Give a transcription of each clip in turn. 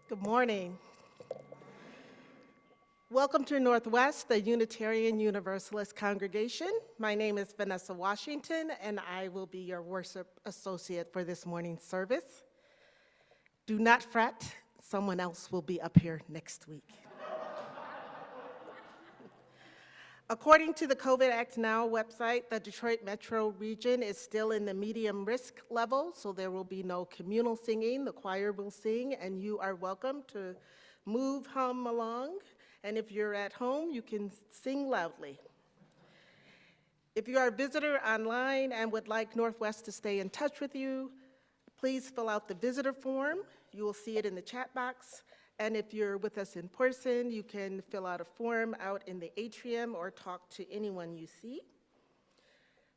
Good morning. Welcome to Northwest, the Unitarian Universalist congregation. My name is Vanessa Washington, and I will be your worship associate for this morning's service. Do not fret, someone else will be up here next week. According to the COVID Act Now website, the Detroit metro region is still in the medium risk level, so there will be no communal singing. The choir will sing, and you are welcome to move, hum along. And if you're at home, you can sing loudly. If you are a visitor online and would like Northwest to stay in touch with you, please fill out the visitor form. You will see it in the chat box. And if you're with us in person, you can fill out a form out in the atrium or talk to anyone you see.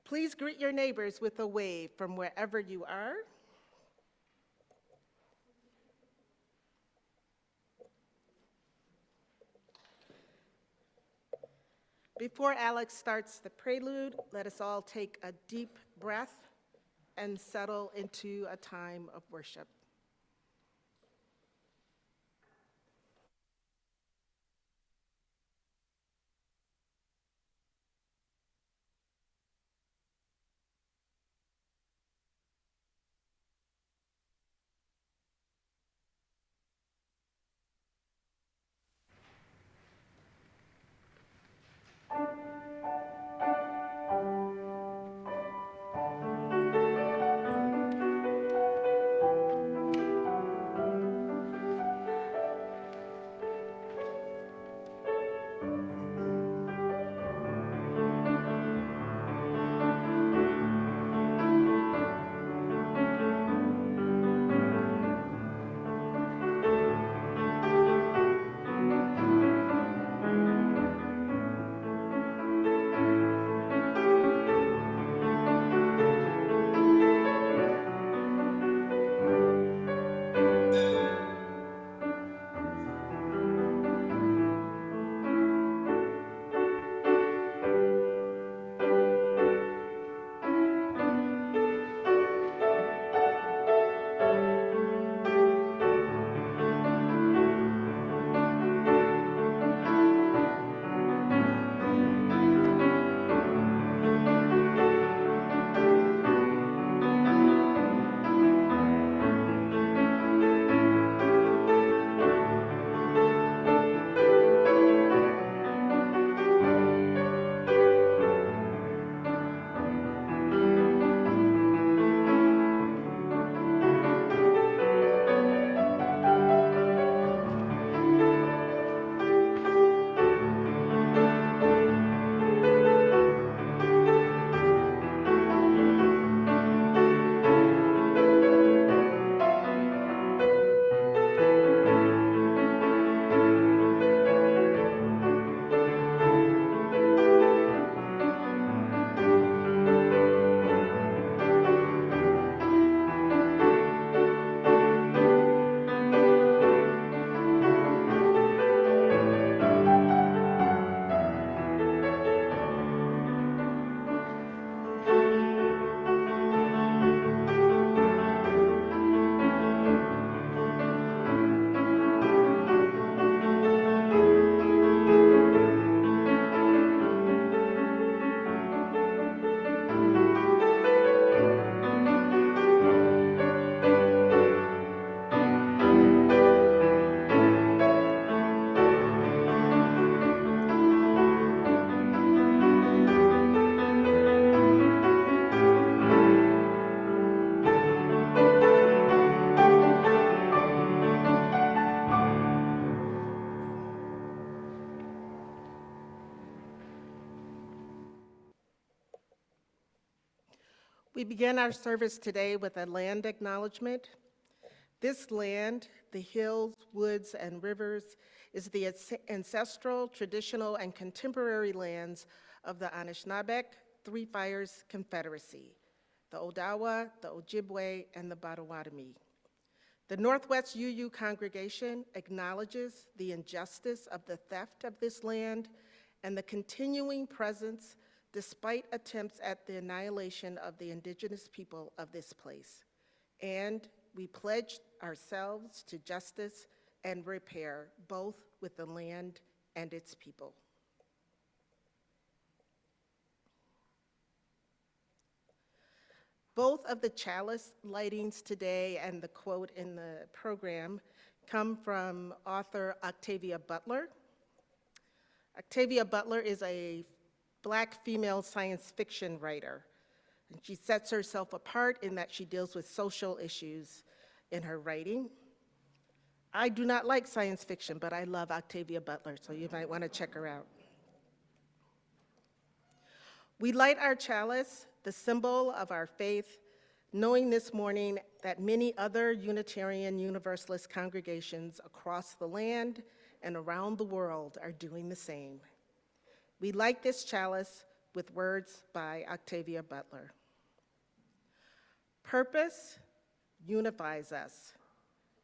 Please greet your neighbors with a wave from wherever you are. Before Alex starts the prelude, let us all take a deep breath and settle into a time of worship. We begin our service today with a land acknowledgement. This land, the hills, woods, and rivers, is the ancestral, traditional, and contemporary lands of the Anishinaabe Three Fires Confederacy, the Odawa, the Ojibwe, and the Potawatomi. The Northwest UU congregation acknowledges the injustice of the theft of this land and the continuing presence despite attempts at the annihilation of the indigenous people of this place. And we pledge ourselves to justice and repair, both with the land and its people. Both of the Chalice lightings today and the quote in the program come from author Octavia Butler. Octavia Butler is a Black female science fiction writer, and she sets herself apart in that she deals with social issues in her writing. I do not like science fiction, but I love Octavia Butler, so you might want to check her out. We light our chalice, the symbol of our faith, knowing this morning that many other Unitarian Universalist congregations across the land and around the world are doing the same. We light this chalice with words by Octavia Butler. Purpose unifies us.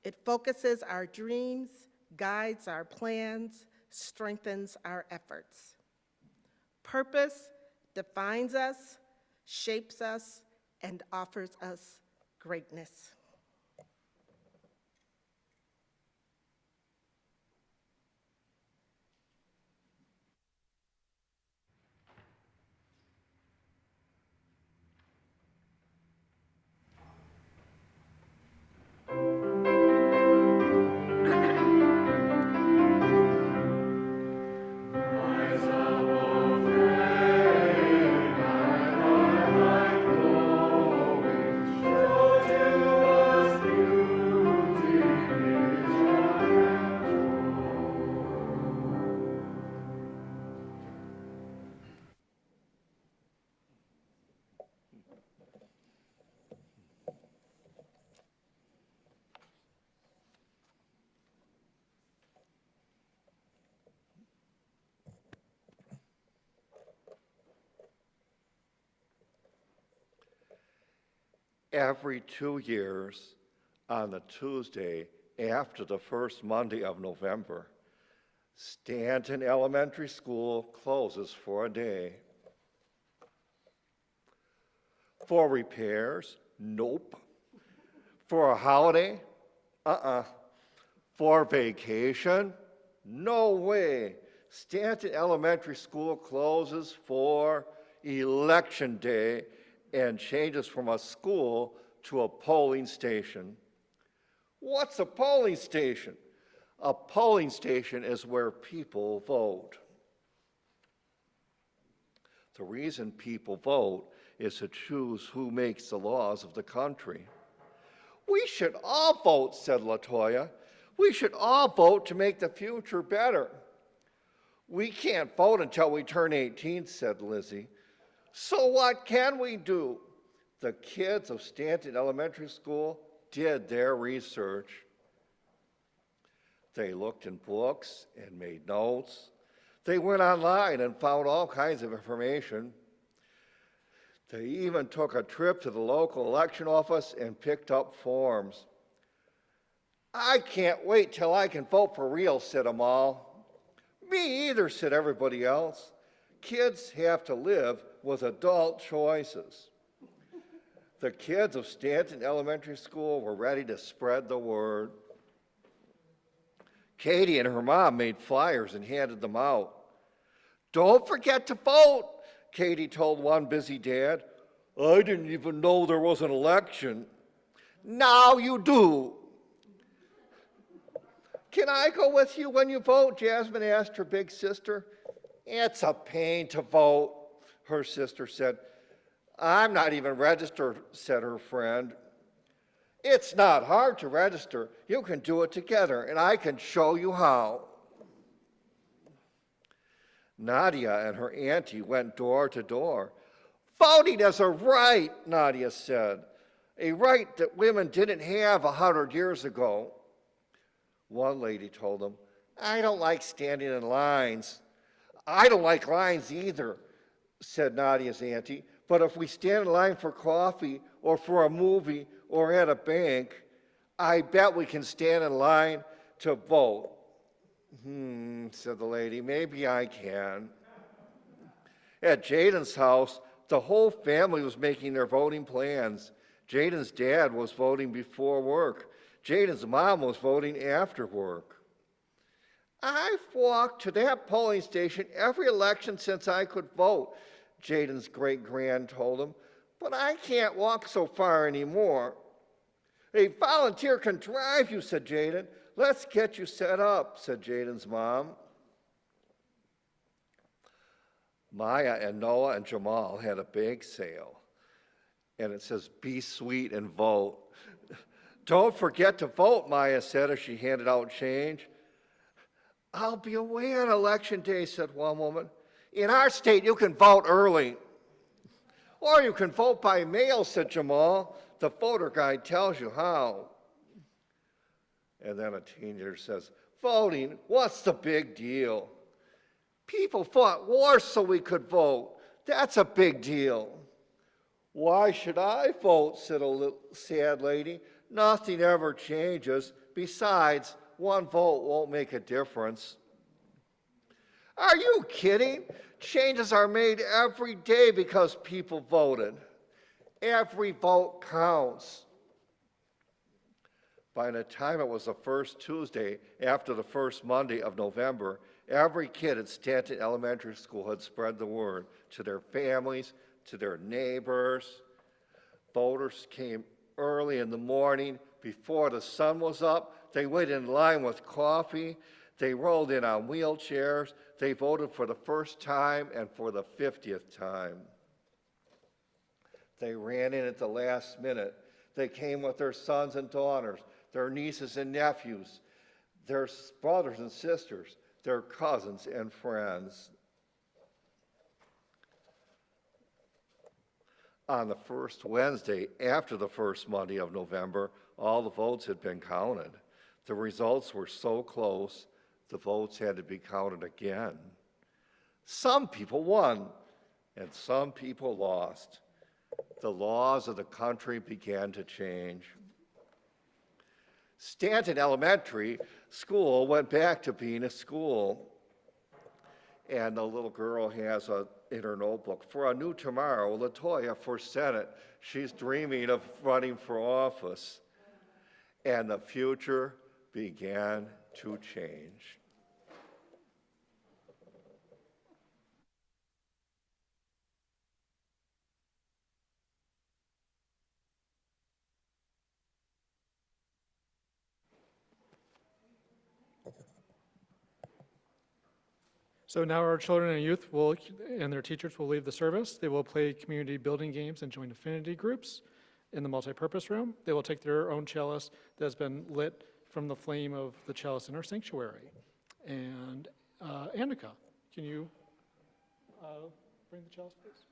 It focuses our dreams, guides our plans, strengthens our efforts. Purpose defines us, shapes us, and offers us greatness. Every 2 years, on the Tuesday after the first Monday of November, Stanton Elementary School closes for a day. For repairs? Nope. For a holiday? For vacation? No way. Stanton Elementary School closes for Election Day and changes from a school to a polling station. What's a polling station? A polling station is where people vote. The reason people vote is to choose who makes the laws of the country. We should all vote, said LaToya. We should all vote to make the future better. We can't vote until we turn 18, said Lizzie. So what can we do? The kids of Stanton Elementary School did their research. They looked in books and made notes. They went online and found all kinds of information. They even took a trip to the local election office and picked up forms. I can't wait till I can vote for real, said Amal. Me either, said everybody else. Kids have to live with adult choices. The kids of Stanton Elementary School were ready to spread the word. Katie and her mom made flyers and handed them out. Don't forget to vote, Katie told one busy dad. I didn't even know there was an election. Now you do. Can I go with you when you vote? Jasmine asked her big sister. It's a pain to vote, her sister said. I'm not even registered, said her friend. It's not hard to register. You can do it together, and I can show you how. Nadia and her auntie went door to door. Voting is a right, Nadia said, a right that women didn't have 100 years ago. One lady told them, I don't like standing in lines. I don't like lines either, said Nadia's auntie, but if we stand in line for coffee or for a movie or at a bank, I bet we can stand in line to vote. Said the lady, maybe I can. At Jaden's house, the whole family was making their voting plans. Jaden's dad was voting before work. Jaden's mom was voting after work. I've walked to that polling station every election since I could vote, Jaden's great-grand told him, but I can't walk so far anymore. A volunteer can drive you, said Jaden. Let's get you set up, said Jaden's mom. Maya and Noah and Jamal had a bake sale, and it says, "Be sweet and vote." "Don't forget to vote," Maya said as she handed out change. "I'll be away on election day," said one woman. "In our state, you can vote early." "Or you can vote by mail," said Jamal. "The voter guide tells you how." And then a teenager says, "Voting, what's the big deal? People fought wars so we could vote. That's a big deal." "Why should I vote?" said a little sad lady. "Nothing ever changes. Besides, one vote won't make a difference." "Are you kidding? Changes are made every day because people voted. Every vote counts." By the time it was the first Tuesday after the first Monday of November, every kid at Stanton Elementary School had spread the word to their families, to their neighbors. Voters came early in the morning before the sun was up. They waited in line with coffee. They rolled in on wheelchairs. They voted for the first time and for the 50th time. They ran in at the last minute. They came with their sons and daughters, their nieces and nephews, their brothers and sisters, their cousins and friends. On the first Wednesday after the first Monday of November, all the votes had been counted. The results were so close, the votes had to be counted again. Some people won, and some people lost. The laws of the country began to change. Stanton Elementary School went back to being a school. And the little girl has in her notebook, "For a new tomorrow, Latoya for Senate." She's dreaming of running for office. And the future began to change. So now our children and youth and their teachers will leave the service. They will play community building games and join affinity groups in the multipurpose room. They will take their own chalice that has been lit from the flame of the chalice in our sanctuary. And Annika, can you bring the chalice, please?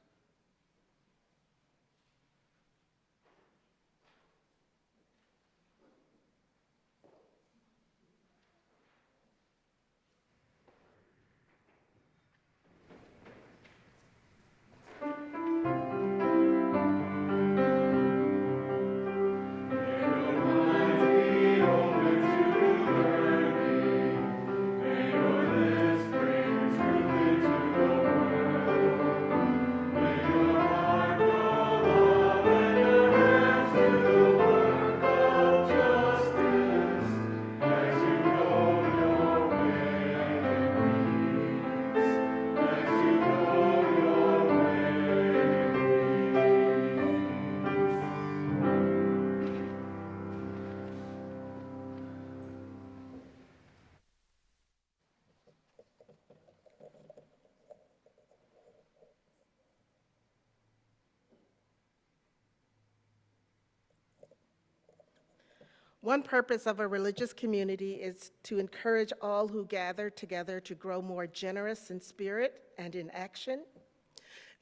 One purpose of a religious community is to encourage all who gather together to grow more generous in spirit and in action.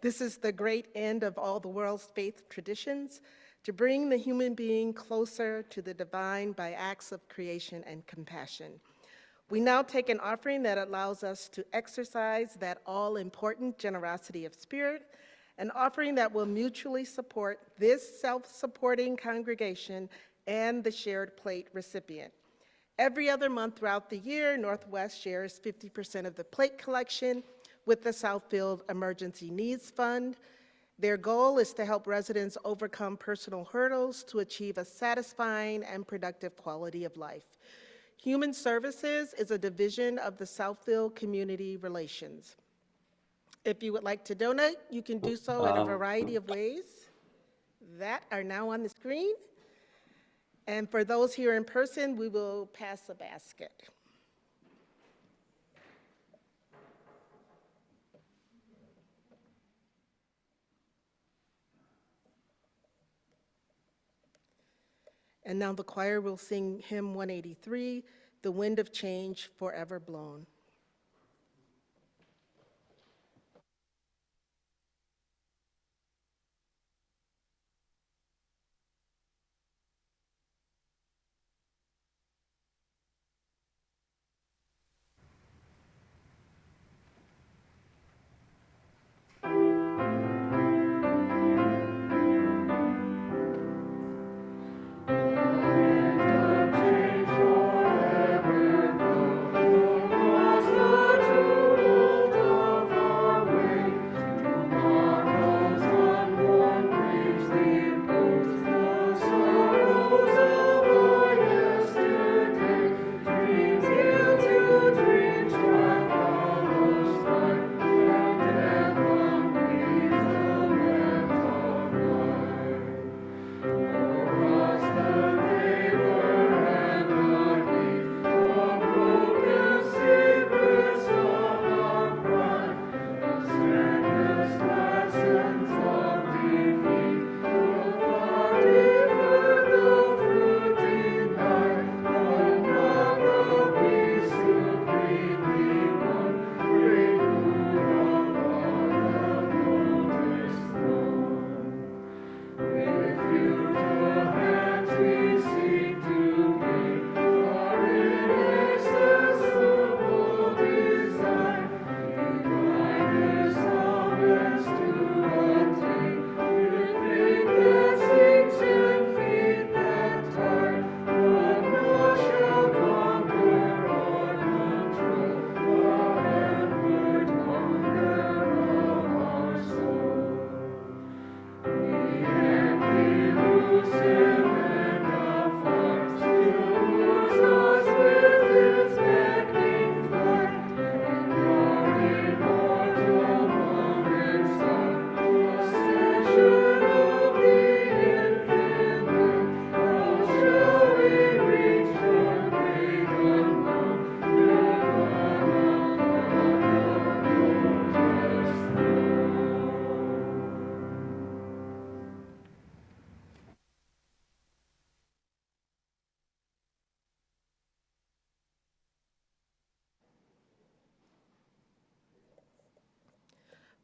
This is the great end of all the world's faith traditions, to bring the human being closer to the divine by acts of creation and compassion. We now take an offering that allows us to exercise that all-important generosity of spirit, an offering that will mutually support this self-supporting congregation and the shared plate recipient. Every other month throughout the year, Northwest shares 50% of the plate collection with the Southfield Emergency Needs Fund. Their goal is to help residents overcome personal hurdles to achieve a satisfying and productive quality of life. Human Services is a division of the Southfield Community Relations. If you would like to donate, you can do so in a variety of ways that are now on the screen. And for those here in person, we will pass a basket. And now the choir will sing hymn 183, The Wind of Change Forever Blown.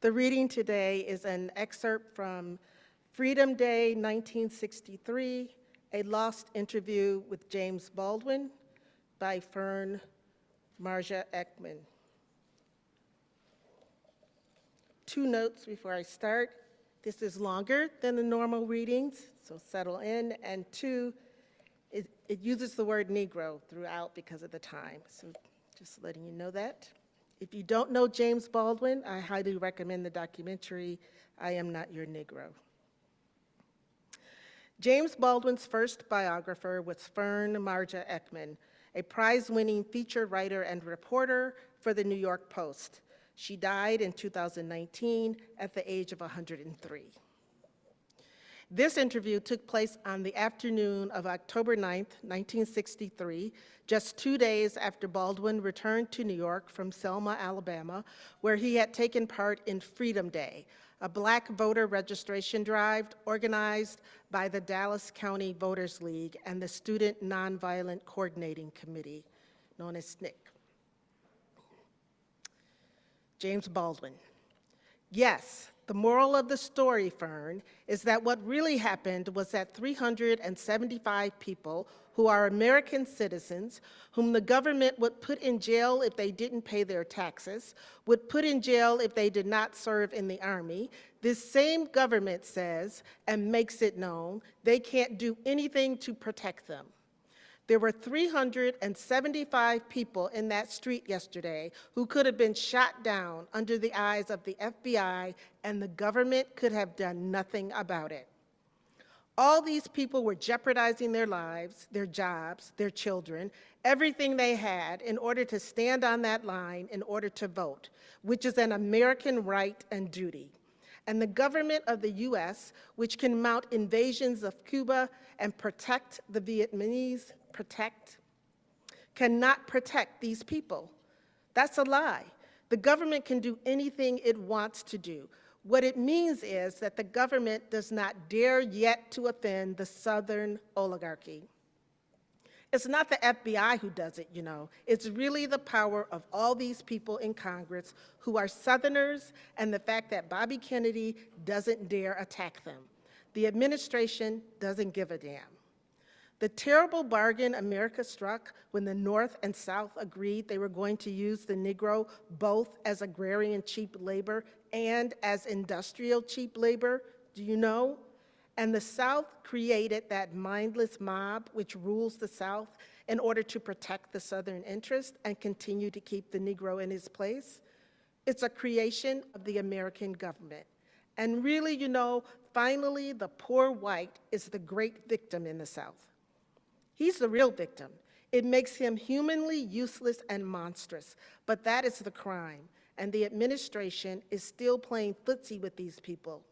The reading today is an excerpt from Freedom Day 1963, A Lost Interview with James Baldwin by Fern Marja Ekman. Two notes before I start. This is longer than the normal readings, so settle in. And two, it uses the word Negro throughout because of the time, so just letting you know that. If you don't know James Baldwin, I highly recommend the documentary, I Am Not Your Negro. James Baldwin's first biographer was Fern Marja Ekman, a prize-winning feature writer and reporter for the New York Post. She died in 2019 at the age of 103. This interview took place on the afternoon of October 9th, 1963, just 2 days after Baldwin returned to New York from Selma, Alabama, where he had taken part in Freedom Day, a Black voter registration drive organized by the Dallas County Voters League and the Student Nonviolent Coordinating Committee, known as SNCC. James Baldwin. Yes, the moral of the story, Fern, is that what really happened was that 375 people who are American citizens, whom the government would put in jail if they didn't pay their taxes, would put in jail if they did not serve in the Army, this same government says, and makes it known, they can't do anything to protect them. There were 375 people in that street yesterday who could have been shot down under the eyes of the FBI, and the government could have done nothing about it. All these people were jeopardizing their lives, their jobs, their children, everything they had in order to stand on that line in order to vote, which is an American right and duty. And the government of the US, which can mount invasions of Cuba and protect the Vietnamese, cannot protect these people. That's a lie. The government can do anything it wants to do. What it means is that the government does not dare yet to offend the Southern oligarchy. It's not the FBI who does it, you know. It's really the power of all these people in Congress who are Southerners, and the fact that Bobby Kennedy doesn't dare attack them. The administration doesn't give a damn. The terrible bargain America struck when the North and South agreed they were going to use the Negro both as agrarian cheap labor and as industrial cheap labor, do you know? And the South created that mindless mob which rules the South in order to protect the Southern interest and continue to keep the Negro in his place. It's a creation of the American government. And really, you know, finally, the poor white is the great victim in the South. He's the real victim. It makes him humanly useless and monstrous, but that is the crime, and the administration is still playing footsie with these people.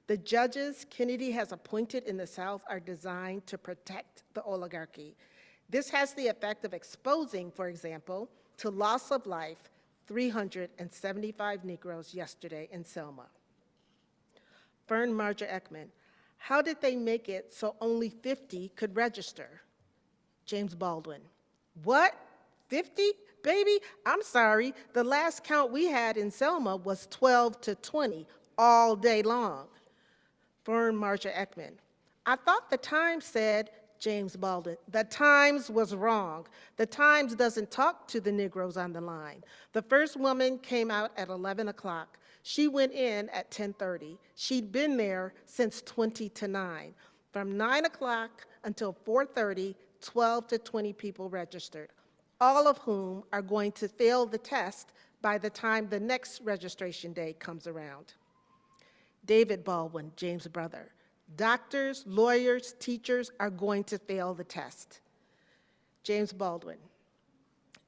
The judges Kennedy has appointed in the South are designed to protect the oligarchy. This has the effect of exposing, for example, to loss of life, 375 Negroes yesterday in Selma. Fern Marja Ekman, how did they make it so only 50 could register? James Baldwin, what, 50? Baby, I'm sorry, the last count we had in Selma was 12 to 20 all day long. Fern Marja Ekman, I thought the Times said, James Baldwin, the Times was wrong. The Times doesn't talk to the Negroes on the line. The first woman came out at 11 o'clock. She went in at 10:30. She'd been there since 20 to 9. From 9 o'clock until 4:30, 12 to 20 people registered, all of whom are going to fail the test by the time the next registration day comes around. David Baldwin, James' brother, doctors, lawyers, teachers are going to fail the test. James Baldwin,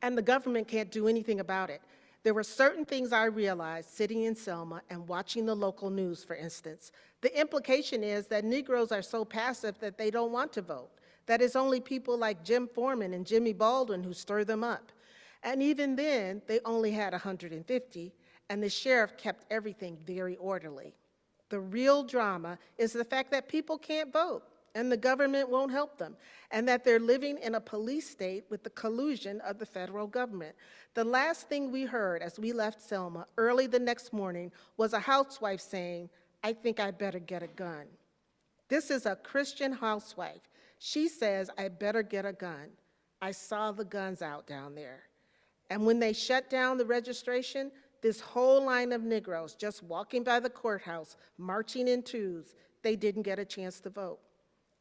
and the government can't do anything about it. There were certain things I realized sitting in Selma and watching the local news, for instance. The implication is that Negroes are so passive that they don't want to vote, that it's only people like Jim Foreman and Jimmy Baldwin who stir them up. And even then, they only had 150, and the sheriff kept everything very orderly. The real drama is the fact that people can't vote, and the government won't help them, and that they're living in a police state with the collusion of the federal government. The last thing we heard as we left Selma early the next morning was a housewife saying, I think I better get a gun. This is a Christian housewife. She says, I better get a gun. I saw the guns out down there. And when they shut down the registration, this whole line of Negroes just walking by the courthouse, marching in twos, they didn't get a chance to vote.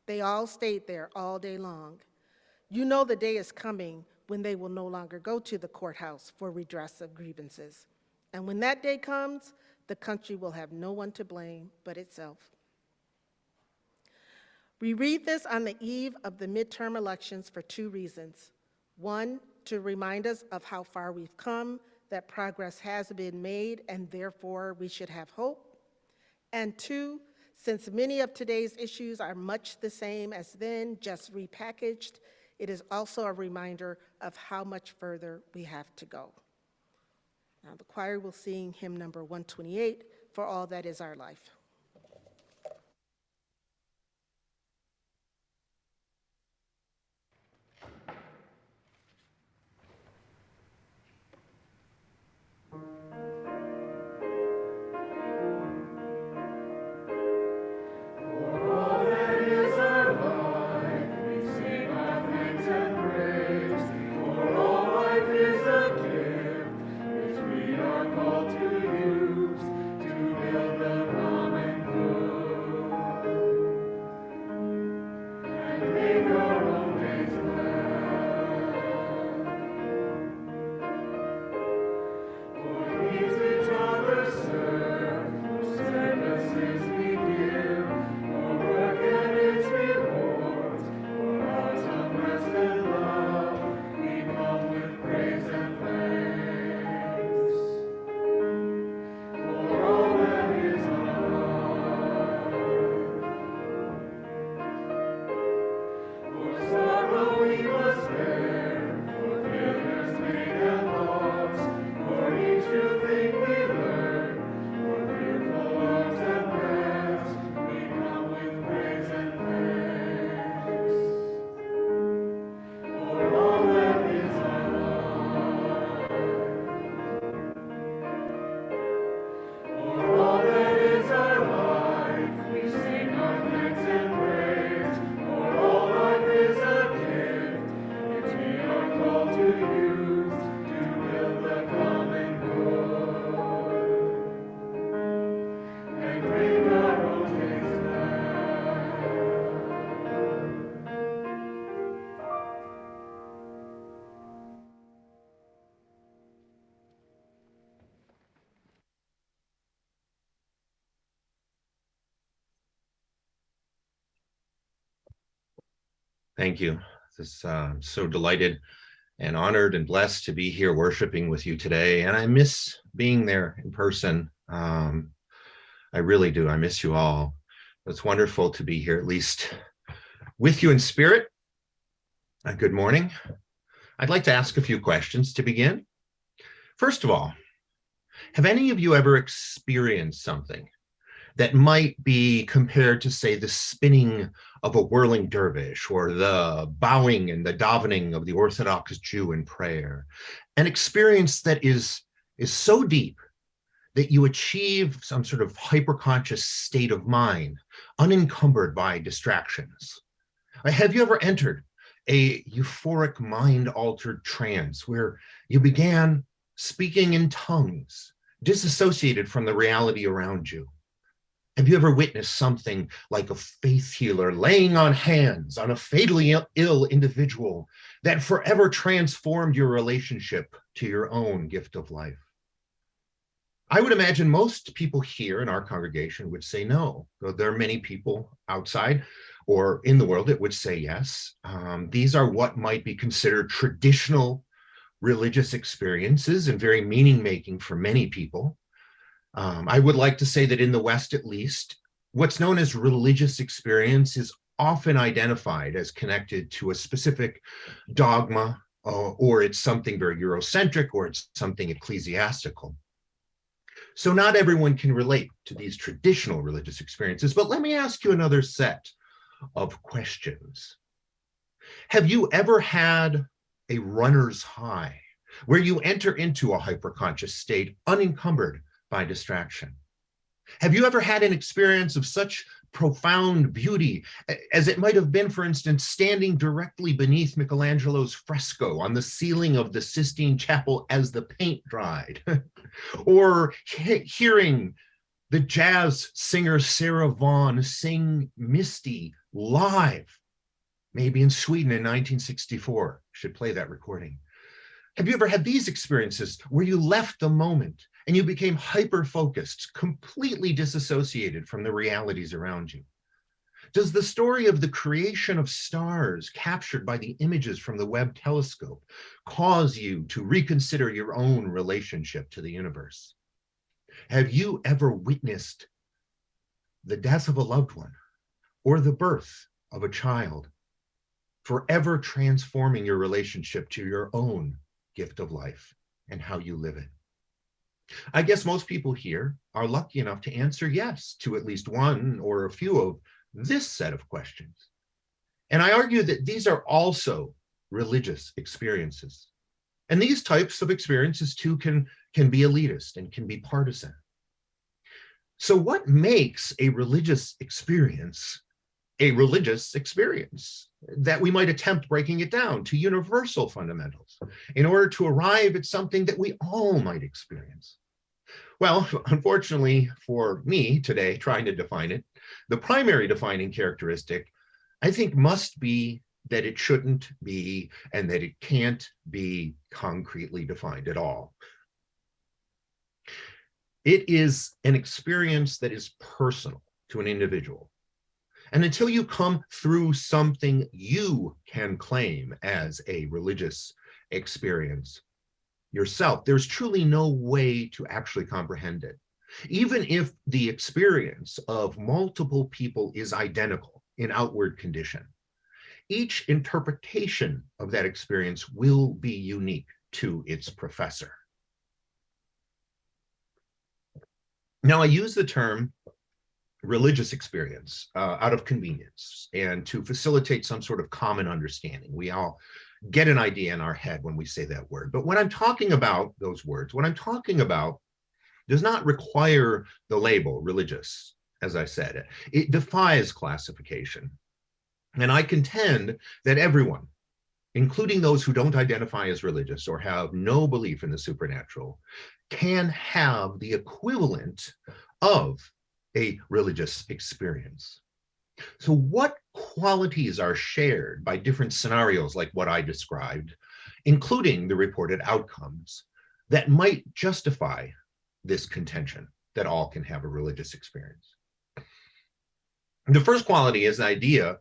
They all stayed there all day long. You know the day is coming when they will no longer go to the courthouse for redress of grievances. And when that day comes, the country will have no one to blame but itself. We read this on the eve of the midterm elections for two reasons. One, to remind us of how far we've come, that progress has been made, and therefore we should have hope. And two, since many of today's issues are much the same as then, just repackaged, it is also a reminder of how much further we have to go. Now the choir will sing hymn number 128, For All That Is Our Life. To build the promise. Thank you. I'm so delighted and honored and blessed to be here worshiping with you today. And I miss being there in person. I really do. I miss you all. It's wonderful to be here, at least with you in spirit. Good morning. I'd like to ask a few questions to begin. First of all, have any of you ever experienced something that might be compared to, say, the spinning of a whirling dervish or the bowing and the davening of the Orthodox Jew in prayer? An experience that is so deep that you achieve some sort of hyperconscious state of mind, unencumbered by distractions. Have you ever entered a euphoric mind-altered trance where you began speaking in tongues, disassociated from the reality around you? Have you ever witnessed something like a faith healer laying on hands on a fatally ill individual that forever transformed your relationship to your own gift of life? I would imagine most people here in our congregation would say no, though there are many people outside or in the world that would say yes. These are what might be considered traditional religious experiences and very meaning-making for many people. I would like to say that in the West, at least, what's known as religious experience is often identified as connected to a specific dogma, or it's something very Eurocentric, or it's something ecclesiastical. So not everyone can relate to these traditional religious experiences, but let me ask you another set of questions. Have you ever had a runner's high where you enter into a hyperconscious state unencumbered by distraction? Have you ever had an experience of such profound beauty as it might have been, for instance, standing directly beneath Michelangelo's fresco on the ceiling of the Sistine Chapel as the paint dried? Or hearing the jazz singer Sarah Vaughan sing Misty live, maybe in Sweden in 1964. Should play that recording. Have you ever had these experiences where you left the moment and you became hyper-focused, completely disassociated from the realities around you? Does the story of the creation of stars captured by the images from the Webb telescope cause you to reconsider your own relationship to the universe? Have you ever witnessed the death of a loved one or the birth of a child, forever transforming your relationship to your own gift of life and how you live it? I guess most people here are lucky enough to answer yes to at least one or a few of this set of questions. And I argue that these are also religious experiences. And these types of experiences too can be elitist and can be partisan. So what makes a religious experience that we might attempt breaking it down to universal fundamentals in order to arrive at something that we all might experience? Well, unfortunately for me today, trying to define it, the primary defining characteristic, I think, must be that it shouldn't be and that it can't be concretely defined at all. It is an experience that is personal to an individual. And until you come through something you can claim as a religious experience yourself, there's truly no way to actually comprehend it. Even if the experience of multiple people is identical in outward condition, each interpretation of that experience will be unique to its professor. Now, I use the term religious experience out of convenience and to facilitate some sort of common understanding. We all get an idea in our head when we say that word. But when I'm talking about those words, what I'm talking about does not require the label religious, as I said. It defies classification. And I contend that everyone, including those who don't identify as religious or have no belief in the supernatural, can have the equivalent of a religious experience. So what qualities are shared by different scenarios like what I described, including the reported outcomes, that might justify this contention that all can have a religious experience? The first quality is the idea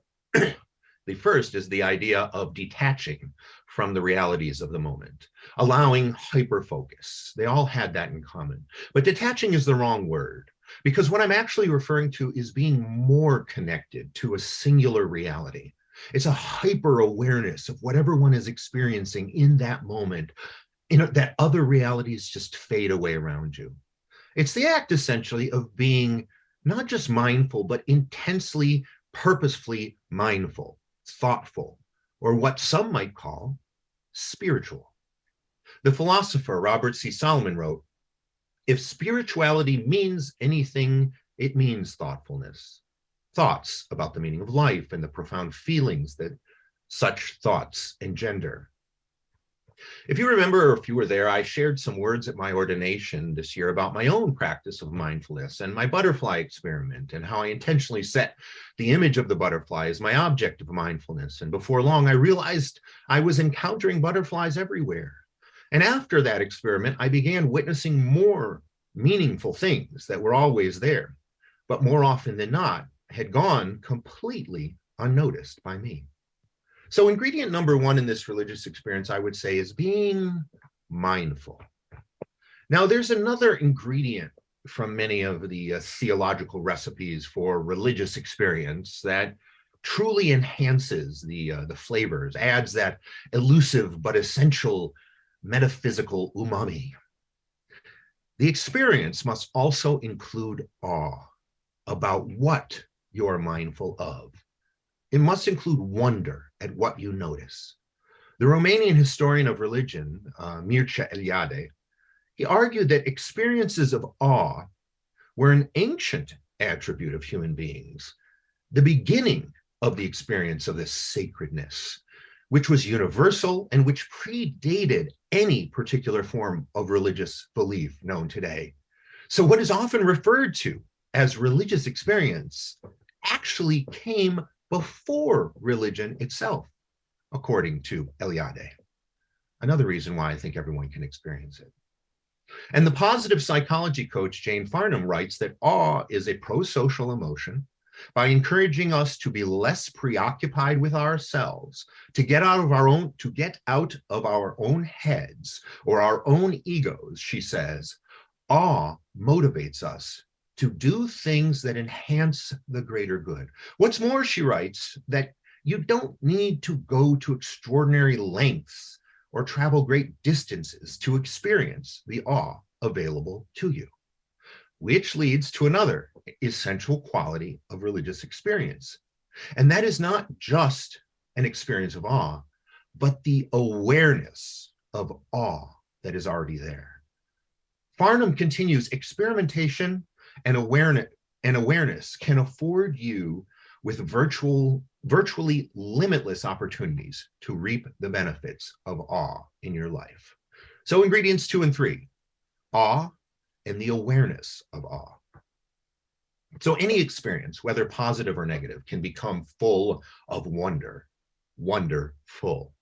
The first is the idea of detaching from the realities of the moment, allowing hyperfocus. They all had that in common. But detaching is the wrong word, because what I'm actually referring to is being more connected to a singular reality. It's a hyper awareness of whatever one is experiencing in that moment, that other realities just fade away around you. It's the act essentially of being not just mindful, but intensely, purposefully mindful, thoughtful, or what some might call spiritual. The philosopher Robert C. Solomon wrote, "If spirituality means anything, it means thoughtfulness. Thoughts about the meaning of life and the profound feelings that such thoughts engender." If you remember, or if you were there, I shared some words at my ordination this year about my own practice of mindfulness and my butterfly experiment, and how I intentionally set the image of the butterfly as my object of mindfulness. And before long, I realized I was encountering butterflies everywhere. And after that experiment, I began witnessing more meaningful things that were always there, but more often than not had gone completely unnoticed by me. So ingredient number one in this religious experience, I would say, is being mindful. Now, there's another ingredient from many of the theological recipes for religious experience that truly enhances the flavors, adds that elusive but essential metaphysical umami. The experience must also include awe about what you're mindful of. It must include wonder at what you notice. The Romanian historian of religion, Mircea Eliade, he argued that experiences of awe were an ancient attribute of human beings, the beginning of the experience of this sacredness, which was universal and which predated any particular form of religious belief known today. So what is often referred to as religious experience actually came before religion itself, according to Eliade. Another reason why I think everyone can experience it. And the positive psychology coach Jane Farnham writes that awe is a pro-social emotion by encouraging us to be less preoccupied with ourselves, to get out of our own heads or our own egos. She says, awe motivates us to do things that enhance the greater good. What's more, she writes, that you don't need to go to extraordinary lengths or travel great distances to experience the awe available to you, which leads to another essential quality of religious experience. And that is not just an experience of awe, but the awareness of awe that is already there. Farnham continues, experimentation and awareness can afford you with virtually limitless opportunities to reap the benefits of awe in your life. So ingredients 2 and 3, awe and the awareness of awe. So any experience, whether positive or negative, can become full of wonder, wonderful.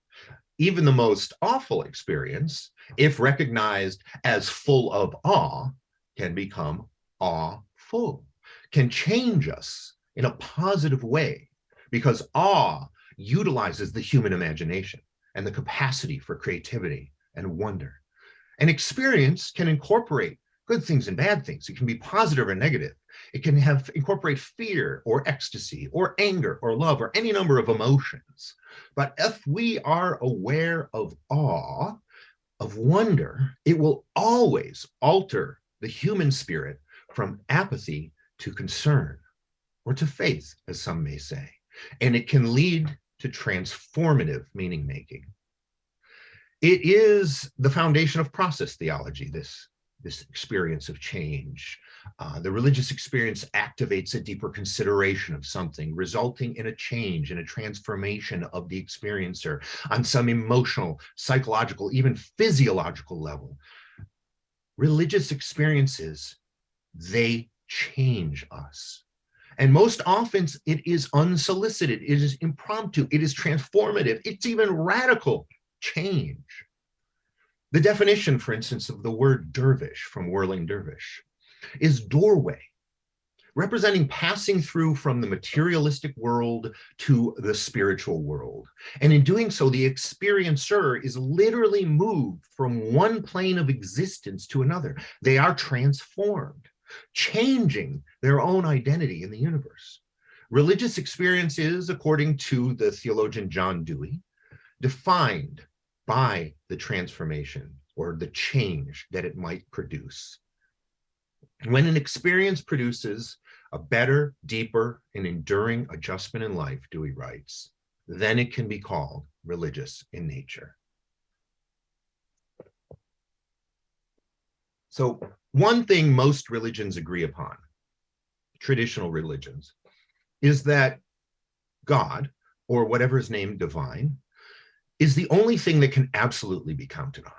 Even the most awful experience, if recognized as full of awe, can become awful, can change us in a positive way, because awe utilizes the human imagination and the capacity for creativity and wonder. An experience can incorporate good things and bad things. It can be positive or negative. It can incorporate fear or ecstasy or anger or love or any number of emotions. But if we are aware of awe, of wonder, it will always alter the human spirit from apathy to concern, or to faith, as some may say. And it can lead to transformative meaning making. It is the foundation of process theology, this experience of change. The religious experience activates a deeper consideration of something, resulting in a change and a transformation of the experiencer on some emotional, psychological, even physiological level. Religious experiences, they change us. And most often it is unsolicited, it is impromptu, it is transformative, it's even radical change. The definition, for instance, of the word dervish from Whirling Dervish is doorway, representing passing through from the materialistic world to the spiritual world. And in doing so, the experiencer is literally moved from one plane of existence to another. They are transformed, changing their own identity in the universe. Religious experience is, according to the theologian John Dewey, defined by the transformation or the change that it might produce. When an experience produces a better, deeper, and enduring adjustment in life, Dewey writes, then it can be called religious in nature. So one thing most religions agree upon, traditional religions, is that God, or whatever is named divine, is the only thing that can absolutely be counted on.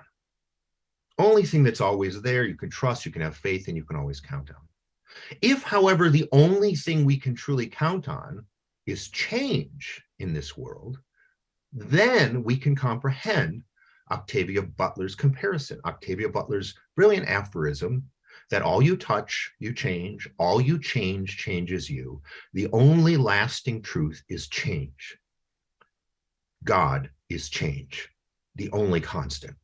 Only thing that's always there, you can trust, you can have faith, and you can always count on. If, however, the only thing we can truly count on is change in this world, then we can comprehend Octavia Butler's comparison, Octavia Butler's brilliant aphorism that all you touch, you change, all you change, changes you. The only lasting truth is change. God is change, the only constant.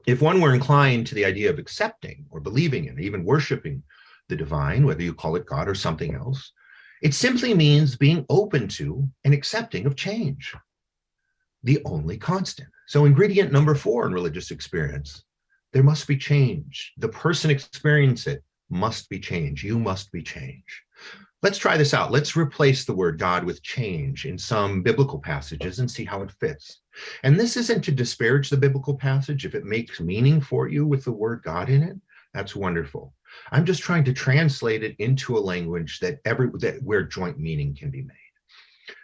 If one were inclined to the idea of accepting or believing in, or even worshiping the divine, whether you call it God or something else, it simply means being open to and accepting of change, the only constant. So ingredient number 4 in religious experience, there must be change. The person experiencing it must be change. You must be change. Let's try this out. Let's replace the word God with change in some biblical passages and see how it fits. And this isn't to disparage the biblical passage. If it makes meaning for you with the word God in it, that's wonderful. I'm just trying to translate it into a language that where joint meaning can be made.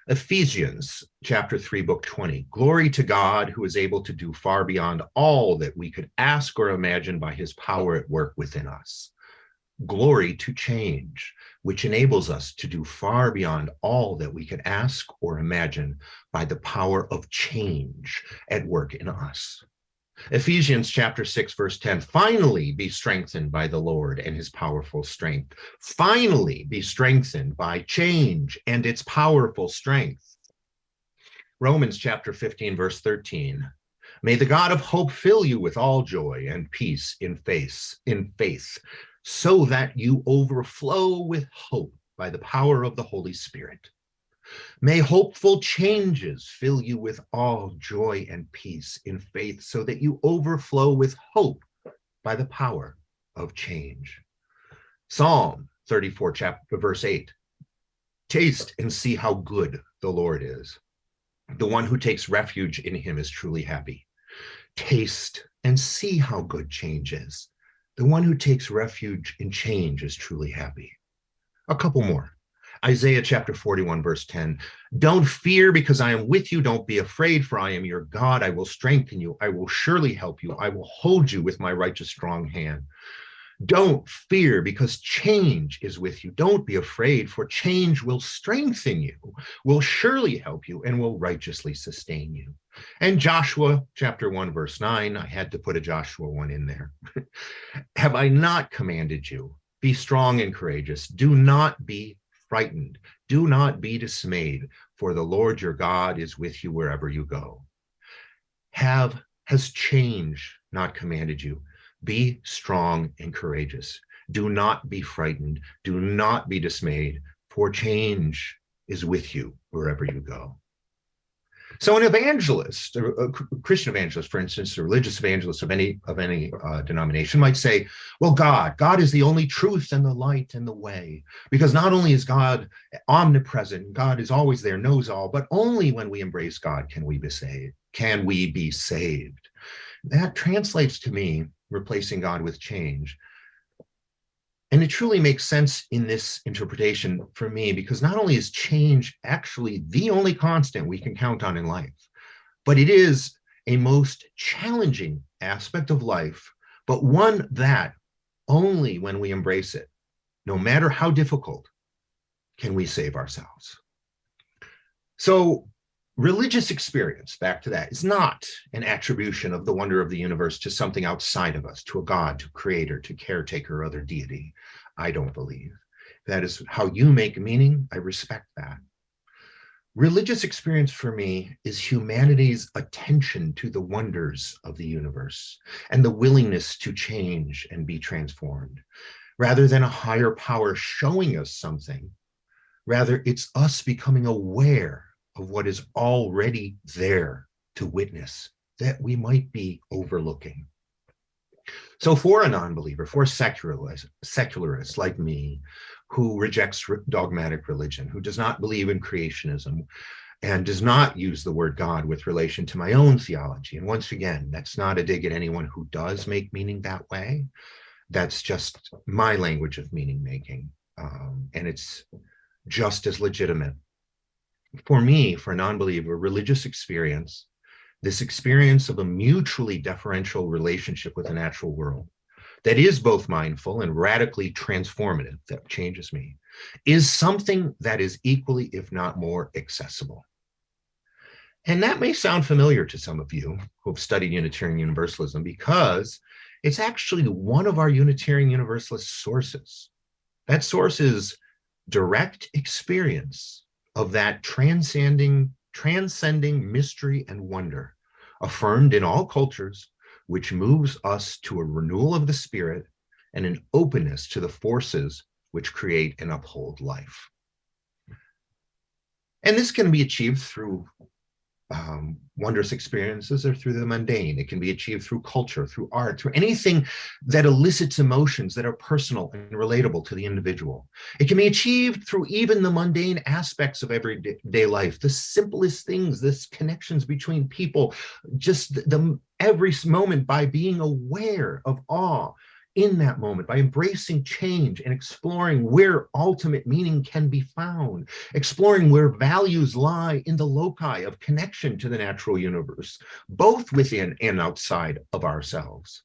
Ephesians chapter 3, book 20. Glory to God who is able to do far beyond all that we could ask or imagine by his power at work within us. Glory to change, which enables us to do far beyond all that we could ask or imagine by the power of change at work in us. Ephesians chapter 6, verse 10, finally be strengthened by the Lord and his powerful strength. Finally be strengthened by change and its powerful strength. Romans chapter 15, verse 13, may the God of hope fill you with all joy and peace in faith, so that you overflow with hope by the power of the Holy Spirit. May hopeful changes fill you with all joy and peace in faith, so that you overflow with hope by the power of change. Psalm 34, chapter verse 8. Taste and see how good the Lord is. The one who takes refuge in him is truly happy. Taste and see how good change is. The one who takes refuge in change is truly happy. A couple more. Isaiah chapter 41, verse 10. Don't fear because I am with you. Don't be afraid, for I am your God. I will strengthen you. I will surely help you. I will hold you with my righteous strong hand. Don't fear because change is with you. Don't be afraid, for change will strengthen you, will surely help you, and will righteously sustain you. And Joshua chapter 1, verse 9, I had to put a Joshua 1 in there. Have I not commanded you? Be strong and courageous. Do not be frightened. Do not be dismayed, for the Lord your God is with you wherever you go. Has change not commanded you? Be strong and courageous. Do not be frightened. Do not be dismayed, for change is with you wherever you go. So an evangelist, a Christian evangelist, for instance, a religious evangelist of any denomination might say, well, God is the only truth and the light and the way, because not only is God omnipresent, God is always there, knows all, but only when we embrace God can we be saved. Can we be saved? That translates to me, replacing God with change. And it truly makes sense in this interpretation for me, because not only is change actually the only constant we can count on in life, but it is a most challenging aspect of life, but one that only when we embrace it, no matter how difficult, can we save ourselves. So religious experience, back to that, is not an attribution of the wonder of the universe to something outside of us, to a God, to creator, to caretaker, or other deity. I don't believe. that is how you make meaning, I respect that. Religious experience for me is humanity's attention to the wonders of the universe and the willingness to change and be transformed. Rather than a higher power showing us something, rather it's us becoming aware of what is already there to witness that we might be overlooking. So for a non-believer, for a secularist like me, who rejects dogmatic religion, who does not believe in creationism, and does not use the word God with relation to my own theology. And once again, that's not a dig at anyone who does make meaning that way. That's just my language of meaning making. And it's just as legitimate. For me, for a non-believer, religious experience, this experience of a mutually deferential relationship with the natural world that is both mindful and radically transformative, that changes me, is something that is equally, if not more, accessible. And that may sound familiar to some of you who have studied Unitarian Universalism, because it's actually one of our Unitarian Universalist sources. That source is direct experience of that transcending mystery and wonder, affirmed in all cultures, which moves us to a renewal of the spirit and an openness to the forces which create and uphold life. And this can be achieved through wondrous experiences or through the mundane. It can be achieved through culture, through art, through anything that elicits emotions that are personal and relatable to the individual. It can be achieved through even the mundane aspects of everyday life, the simplest things, the connections between people, just every moment, by being aware of awe in that moment, by embracing change and exploring where ultimate meaning can be found, exploring where values lie in the loci of connection to the natural universe, both within and outside of ourselves.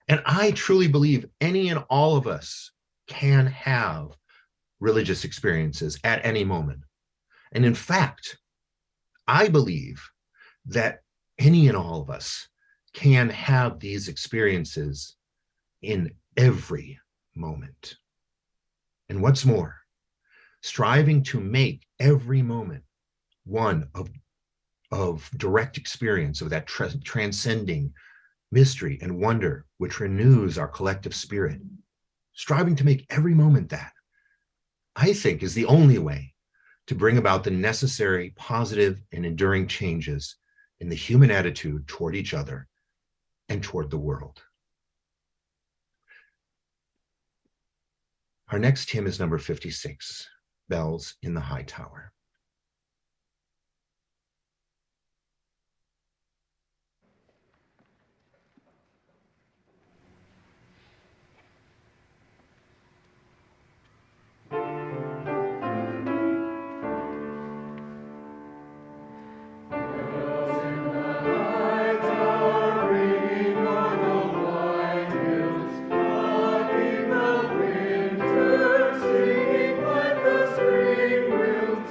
And I truly believe any and all of us can have religious experiences at any moment. And in fact, I believe that any and all of us can have these experiences in every moment. And what's more, striving to make every moment one of direct experience of that transcending mystery and wonder which renews our collective spirit. Striving to make every moment that, I think, is the only way to bring about the necessary positive and enduring changes in the human attitude toward each other and toward the world. Our next hymn is number 56, Bells in the High Tower. Winter, singing like the spring winds.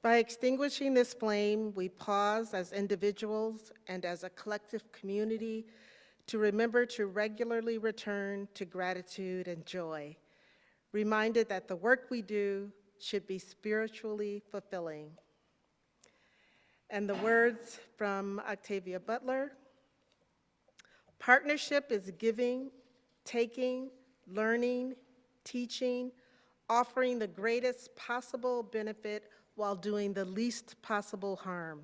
By extinguishing this flame, we pause as individuals and as a collective community to remember to regularly return to gratitude and joy, reminded that the work we do should be spiritually fulfilling. And the words from Octavia Butler: partnership is giving, taking, learning, teaching, offering the greatest possible benefit while doing the least possible harm.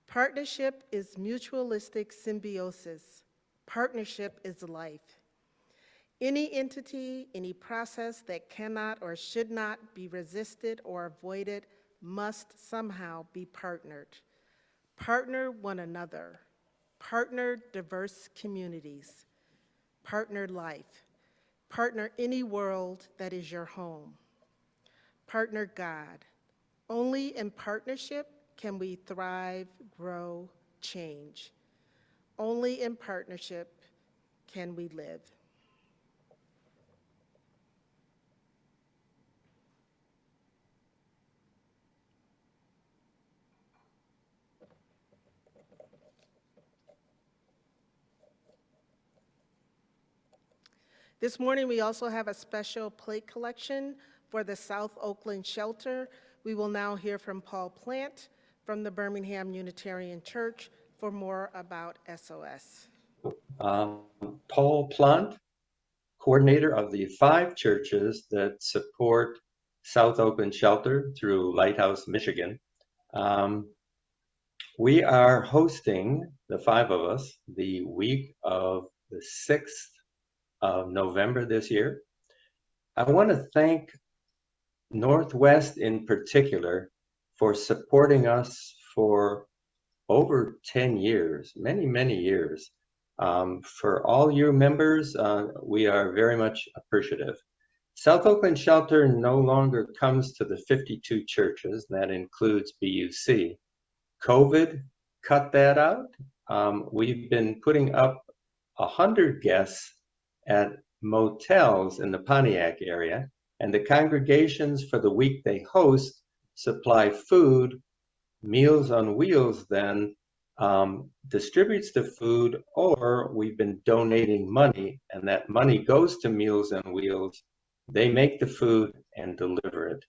Partnership is mutualistic symbiosis. Partnership is life. Any entity, any process that cannot or should not be resisted or avoided must somehow be partnered. Partner one another. Partner diverse communities. Partner life. Partner any world that is your home. Partner God. Only in partnership can we thrive, grow, change. Only in partnership can we live. This morning, we also have a special plate collection for the South Oakland Shelter. We will now hear from Paul Plant from the Birmingham Unitarian Church for more about SOS. Paul Plant, coordinator of the 5 churches that support South Oakland Shelter through Lighthouse, Michigan. We are hosting, the 5 of us, the week of the 6th of November this year. I want to thank Northwest in particular for supporting us for over 10 years, many years. For all you members, we are very much appreciative. South Oakland Shelter no longer comes to the 52 churches, that includes BUC. COVID cut that out. We've been putting up 100 guests at motels in the Pontiac area, and the congregations for the week they host supply food. Meals on Wheels then distributes the food, or we've been donating money, and that money goes to Meals on Wheels. They make the food and deliver it.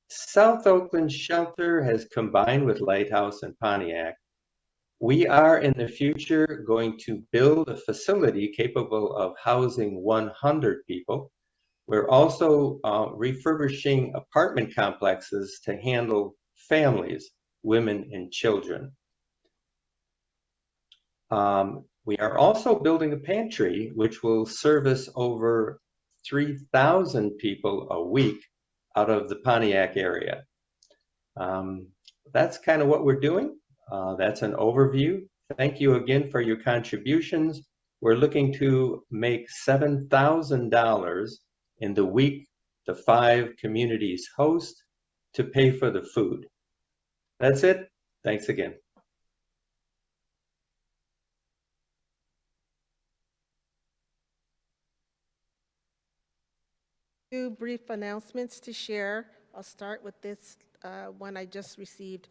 South Oakland Shelter has combined with Lighthouse and Pontiac. We are in the future going to build a facility capable of housing 100 people. We're also refurbishing apartment complexes to handle families, women, and children. We are also building a pantry which will service over 3,000 people a week out of the Pontiac area. That's kind of what we're doing. That's an overview. Thank you again for your contributions. We're looking to make $7,000 in the week the 5 communities host to pay for the food. That's it. Thanks again. 2 brief announcements to share. I'll start with this one I just received.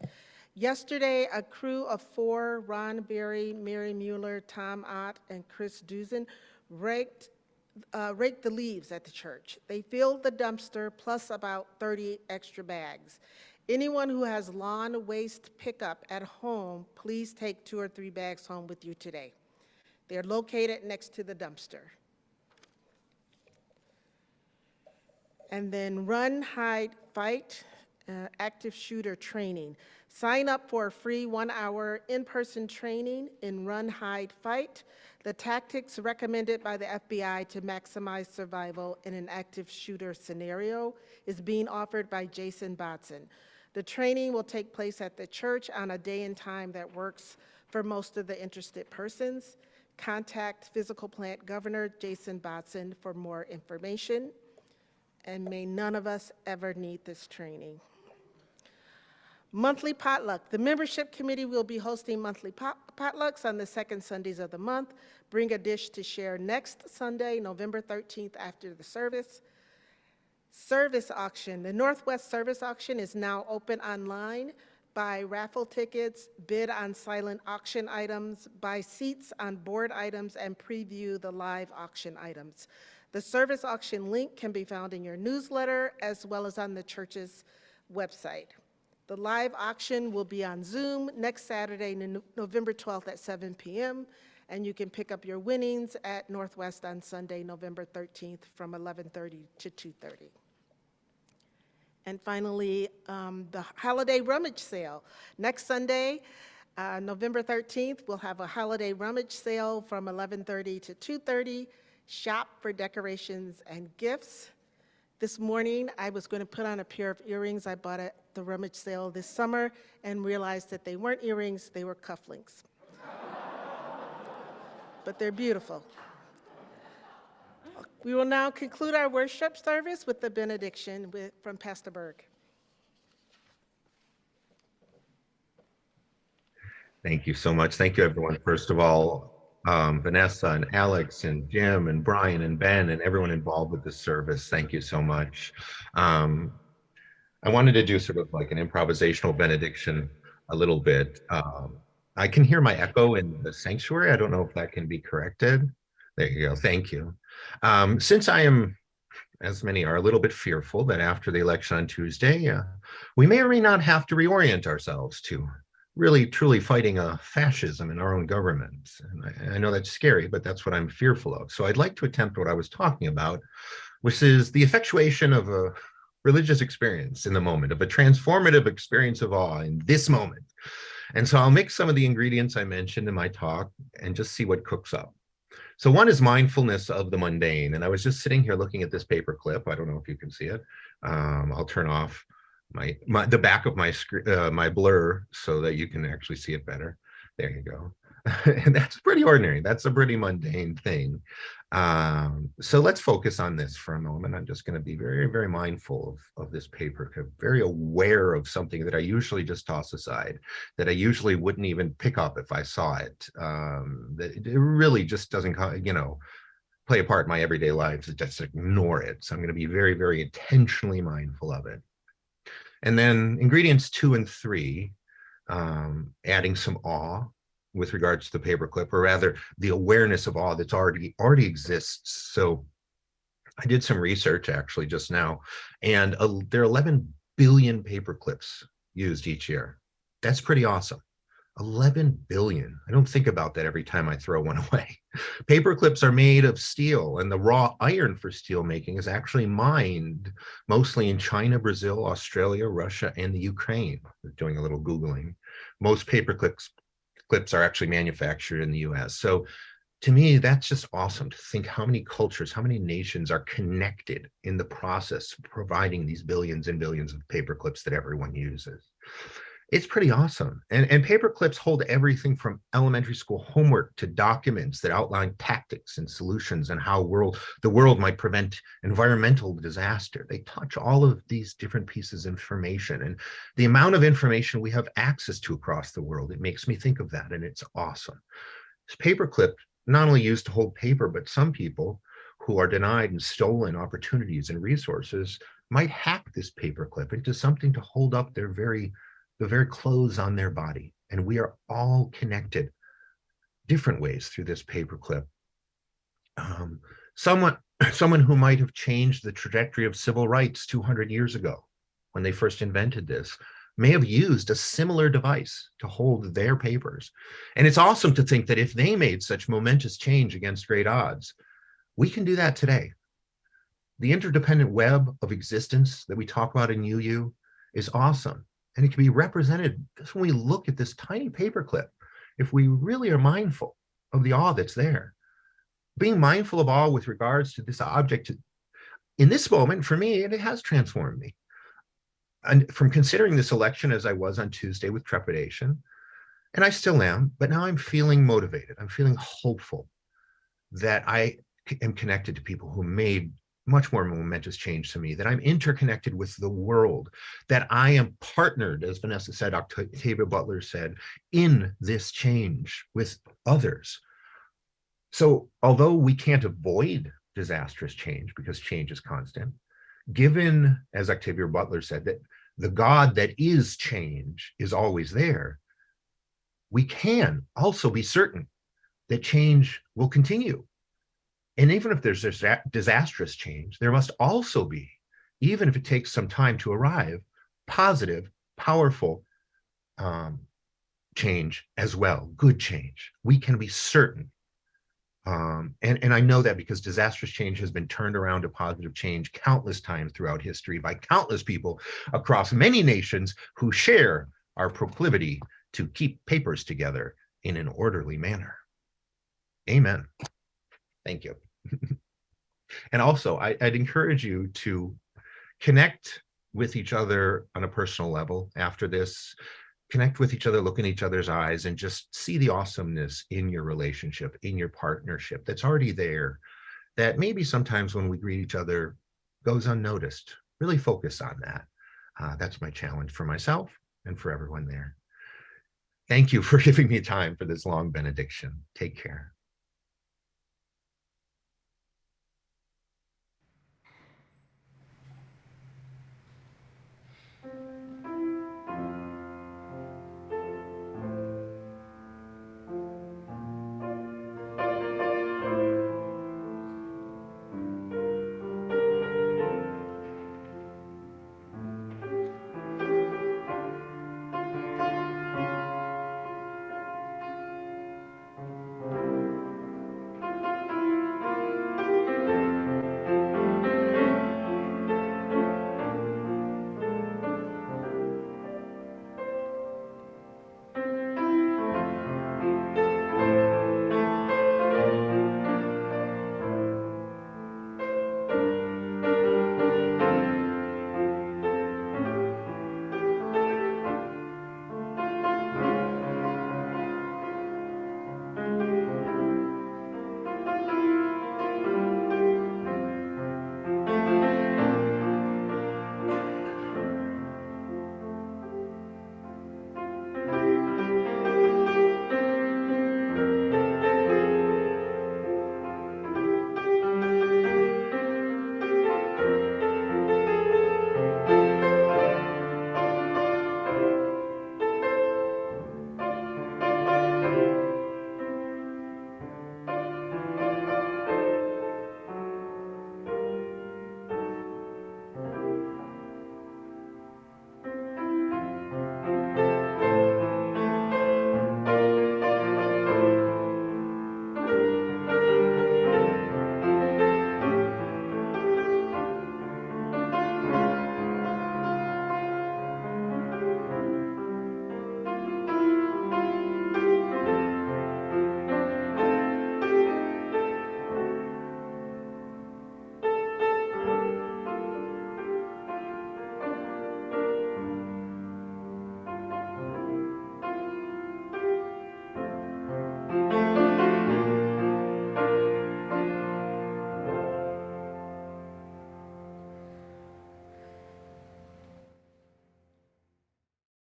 Yesterday, a crew of 4, Ron Berry, Mary Mueller, Tom Ott, and Chris Duzen, raked the leaves at the church. They filled the dumpster plus about 30 extra bags. Anyone who has lawn waste pickup at home, please take 2 or 3 bags home with you today. They're located next to the dumpster. And then Run, Hide, Fight, active shooter training. Sign up for a free 1-hour in-person training in Run, Hide, Fight, the tactics recommended by the FBI to maximize survival in an active shooter scenario is being offered by Jason Botson. The training will take place at the church on a day and time that works for most of the interested persons. Contact Physical Plant Governor Jason Botson for more information. And may none of us ever need this training. Monthly potluck. The membership committee will be hosting monthly potlucks on the 2nd Sundays of the month. Bring a dish to share next Sunday, November 13th, after the service. Service auction. The Northwest Service Auction is now open online. Buy raffle tickets, bid on silent auction items, buy seats on board items, and preview the live auction items. The service auction link can be found in your newsletter as well as on the church's website. The live auction will be on Zoom next Saturday, November 12th at 7 p.m., and you can pick up your winnings at Northwest on Sunday, November 13th from 11:30 to 2:30. And finally, the holiday rummage sale. Next Sunday, November 13th, we'll have a holiday rummage sale from 11:30 to 2:30. Shop for decorations and gifts. This morning, I was going to put on a pair of earrings I bought at the rummage sale this summer and realized that they weren't earrings, they were cufflinks. But they're beautiful. We will now conclude our worship service with the benediction from Pastor Berg. Thank you so much. Thank you, everyone. First of all, Vanessa and Alex and Jim and Brian and Ben and everyone involved with this service. Thank you so much. I wanted to do sort of like an improvisational benediction a little bit. I can hear my echo in the sanctuary. I don't know if that can be corrected. There you go. Thank you. Since I am, as many are, a little bit fearful that after the election on Tuesday, we may or may not have to reorient ourselves to really, truly fighting a fascism in our own government. And I know that's scary, but that's what I'm fearful of. So I'd like to attempt what I was talking about, which is the effectuation of a religious experience in the moment, of a transformative experience of awe in this moment. And so I'll mix some of the ingredients I mentioned in my talk and just see what cooks up. So one is mindfulness of the mundane. And I was just sitting here looking at this paper clip. I don't know if you can see it. I'll turn off the back of my screen, my blur, so that you can actually see it better. There you go. And that's pretty ordinary. That's a pretty mundane thing. So let's focus on this for a moment. I'm just going to be very, very mindful of this paper, very aware of something that I usually just toss aside, that I usually wouldn't even pick up if I saw it. That it really just doesn't, play a part in my everyday life. Just ignore it. So I'm going to be very, very intentionally mindful of it. And then ingredients 2 and 3, adding some awe with regards to the paperclip, or rather the awareness of awe that's already exists. So I did some research actually just now, and there are 11 billion paperclips used each year. That's pretty awesome. 11 billion. I don't think about that every time I throw one away. Paperclips are made of steel, and the raw iron for steel making is actually mined mostly in China, Brazil, Australia, Russia, and the Ukraine. Doing a little Googling. Most paperclips are actually manufactured in the US. So to me, that's just awesome to think how many cultures, how many nations are connected in the process of providing these billions and billions of paperclips that everyone uses. It's pretty awesome. And paperclips hold everything from elementary school homework to documents that outline tactics and solutions and how the world might prevent environmental disaster. They touch all of these different pieces of information, and the amount of information we have access to across the world, it makes me think of that, and it's awesome. This paperclip not only used to hold paper, but some people who are denied and stolen opportunities and resources might hack this paperclip into something to hold up the very clothes on their body. And we are all connected different ways through this paperclip. Someone who might have changed the trajectory of civil rights 200 years ago when they first invented this may have used a similar device to hold their papers. And it's awesome to think that if they made such momentous change against great odds, we can do that today. The interdependent web of existence that we talk about in UU is awesome. And it can be represented just when we look at this tiny paperclip, if we really are mindful of the awe that's there. Being mindful of awe with regards to this object, in this moment, for me, it has transformed me. And from considering this election as I was on Tuesday with trepidation, and I still am, but now I'm feeling motivated. I'm feeling hopeful that I am connected to people who made much more momentous change to me, that I'm interconnected with the world, that I am partnered, as Vanessa said, Octavia Butler said, in this change with others. So although we can't avoid disastrous change because change is constant, given, as Octavia Butler said, that the God that is change is always there, we can also be certain that change will continue. And even if there's disastrous change, there must also be, even if it takes some time to arrive, positive, powerful change as well, good change. We can be certain. And I know that because disastrous change has been turned around to positive change countless times throughout history by countless people across many nations who share our proclivity to keep papers together in an orderly manner. Amen. Thank you. And also, I'd encourage you to connect with each other on a personal level after this. Connect with each other, look in each other's eyes, and just see the awesomeness in your relationship, in your partnership that's already there, that maybe sometimes when we greet each other goes unnoticed. Really focus on that. That's my challenge for myself and for everyone there. Thank you for giving me time for this long benediction. Take care.